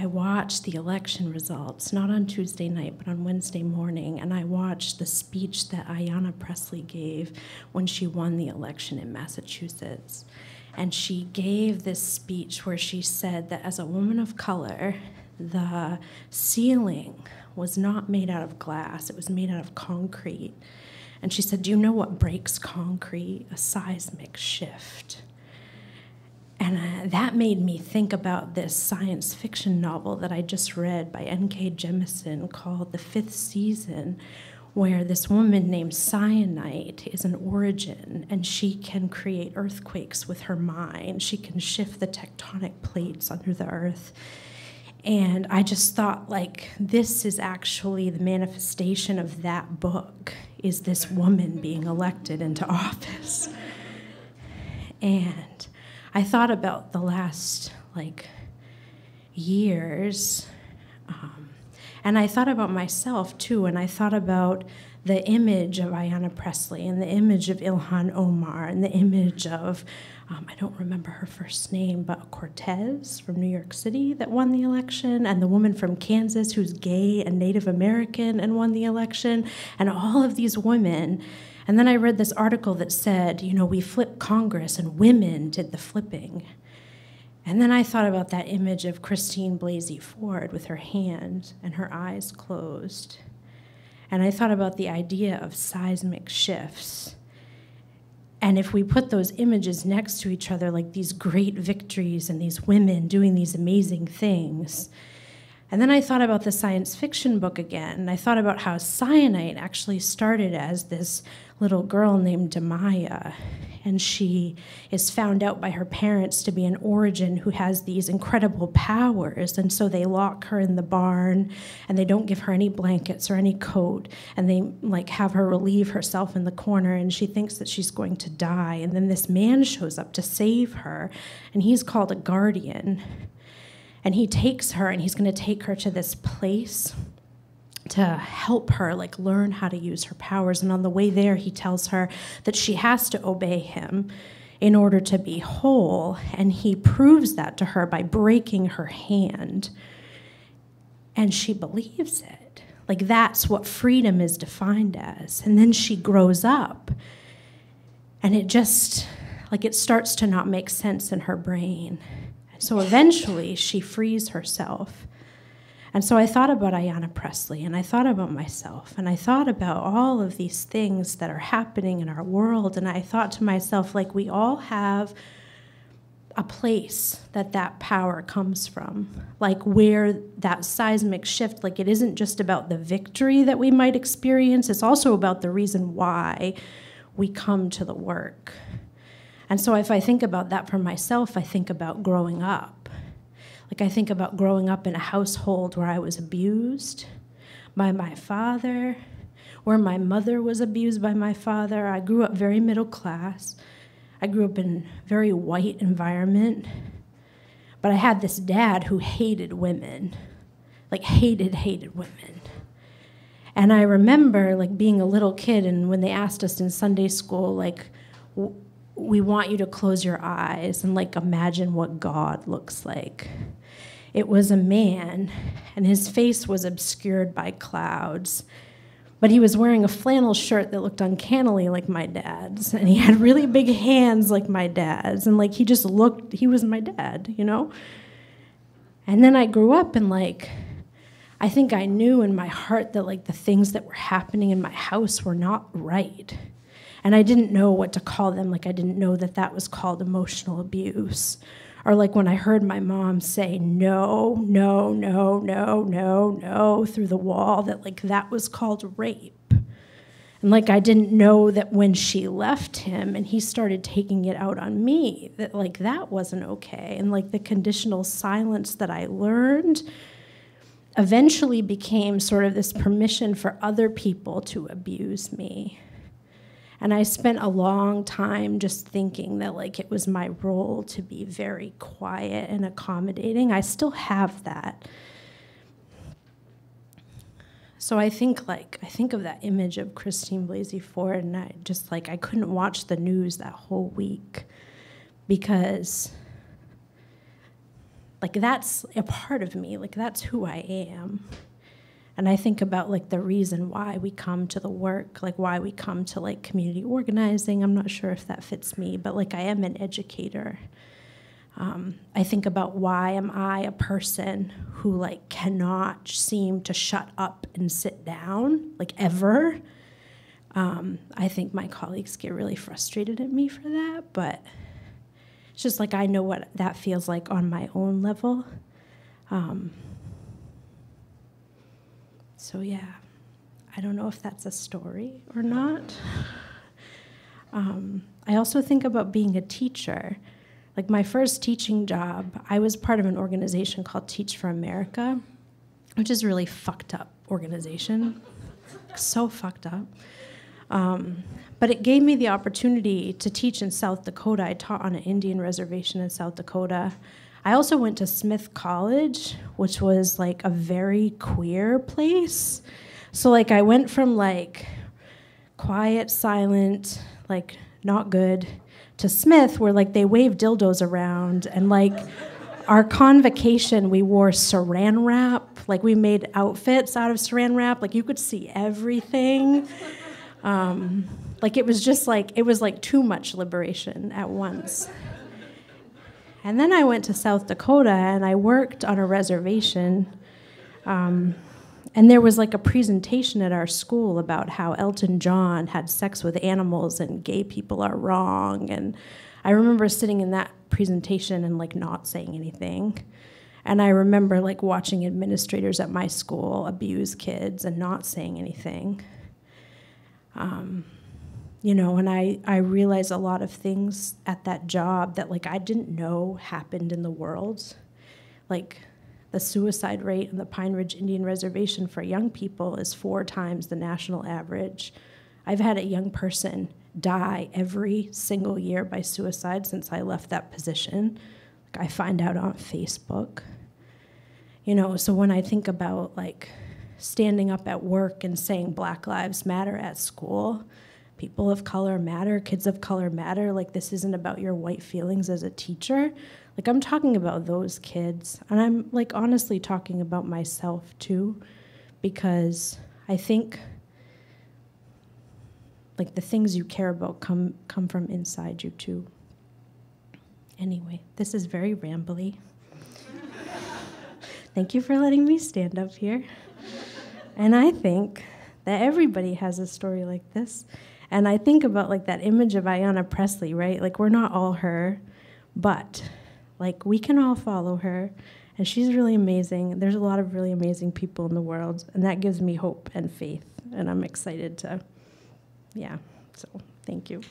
I watched the election results, not on Tuesday night, but on Wednesday morning, and I watched the speech that Ayanna Pressley gave when she won the election in Massachusetts. And she gave this speech where she said that as a woman of color, the ceiling was not made out of glass, it was made out of concrete. And she said, do you know what breaks concrete? A seismic shift. And that made me think about this science fiction novel that I just read by N.K. Jemisin called The Fifth Season, where this woman named Cyanite is an origin, and she can create earthquakes with her mind. She can shift the tectonic plates under the earth. And I just thought, like, this is actually the manifestation of that book, is this woman being elected into office. And I thought about the last, years, and I thought about myself, too, and I thought about the image of Ayanna Pressley and the image of Ilhan Omar and the image of, I don't remember her first name, but Cortez from New York City that won the election, and the woman from Kansas who's gay and Native American and won the election, and all of these women. And then I read this article that said, we flipped Congress and women did the flipping. And then I thought about that image of Christine Blasey Ford with her hand and her eyes closed. And I thought about the idea of seismic shifts. And if we put those images next to each other, like these great victories and these women doing these amazing things. And then I thought about the science fiction book again, and I thought about how Cyanite actually started as this little girl named Demaya, and she is found out by her parents to be an origin who has these incredible powers, and so they lock her in the barn, and they don't give her any blankets or any coat, and they have her relieve herself in the corner, and she thinks that she's going to die, and then this man shows up to save her, and he's called a guardian. And he takes her, and he's going to take her to this place to help her learn how to use her powers. And on the way there, he tells her that she has to obey him in order to be whole. And he proves that to her by breaking her hand. And she believes it. That's what freedom is defined as. And then she grows up, and it just, it starts to not make sense in her brain. So eventually, she frees herself. And so I thought about Ayanna Pressley, and I thought about myself, and I thought about all of these things that are happening in our world, and I thought to myself, we all have a place that power comes from, where that seismic shift, it isn't just about the victory that we might experience, it's also about the reason why we come to the work. And so if I think about that for myself, I think about growing up. I think about growing up in a household where I was abused by my father, where my mother was abused by my father. I grew up very middle class. I grew up in a very white environment. But I had this dad who hated women, hated women. And I remember being a little kid, and when they asked us in Sunday school, we want you to close your eyes and imagine what God looks like. It was a man, and his face was obscured by clouds, but he was wearing a flannel shirt that looked uncannily like my dad's, and he had really big hands like my dad's, and he was my dad, And then I grew up, and I think I knew in my heart that the things that were happening in my house were not right. And I didn't know what to call them. I didn't know that was called emotional abuse. Or when I heard my mom say, no, no, no, no, no, no, through the wall, that was called rape. And I didn't know that when she left him and he started taking it out on me, that that wasn't okay. And the conditional silence that I learned eventually became sort of this permission for other people to abuse me. And I spent a long time just thinking that it was my role to be very quiet and accommodating. I still have that. So I think of that image of Christine Blasey Ford, and I just I couldn't watch the news that whole week because like that's a part of me, like that's who I am. And I think about like the reason why we come to the work, like why we come to like community organizing. I'm not sure if that fits me, but like I am an educator. I think about why am I a person who like cannot seem to shut up and sit down, like ever. I think my colleagues get really frustrated at me for that, but it's just like I know what that feels like on my own level. So yeah, I don't know if that's a story or not. I also think about being a teacher. Like my first teaching job, I was part of an organization called Teach for America, which is a really fucked up organization. So fucked up. But it gave me the opportunity to teach in South Dakota. I taught on an Indian reservation in South Dakota. I also went to Smith College, which was like a very queer place. So like I went from like quiet, silent, like not good, to Smith where like they waved dildos around, and like our convocation we wore saran wrap. Like we made outfits out of saran wrap. Like you could see everything. Like it was just like, it was like too much liberation at once. And then I went to South Dakota and I worked on a reservation. And there was like a presentation at our school about how Elton John had sex with animals and gay people are wrong. And I remember sitting in that presentation and like not saying anything. And I remember like watching administrators at my school abuse kids and not saying anything. You know, and I realized a lot of things at that job that like I didn't know happened in the world. Like the suicide rate in the Pine Ridge Indian Reservation for young people is 4 times the national average. I've had a young person die every single year by suicide since I left that position. Like I find out on Facebook. You know, so when I think about like standing up at work and saying Black Lives Matter at school, people of color matter, kids of color matter, like this isn't about your white feelings as a teacher. Like I'm talking about those kids, and I'm like honestly talking about myself too, because I think like the things you care about come from inside you too. Anyway, this is very rambly. Thank you for letting me stand up here. And I think that everybody has a story like this. And I think about like that image of Ayanna Pressley, right? Like we're not all her, but like we can all follow her, and she's really amazing. There's a lot of really amazing people in the world, and that gives me hope and faith, and I'm excited to, yeah, so thank you.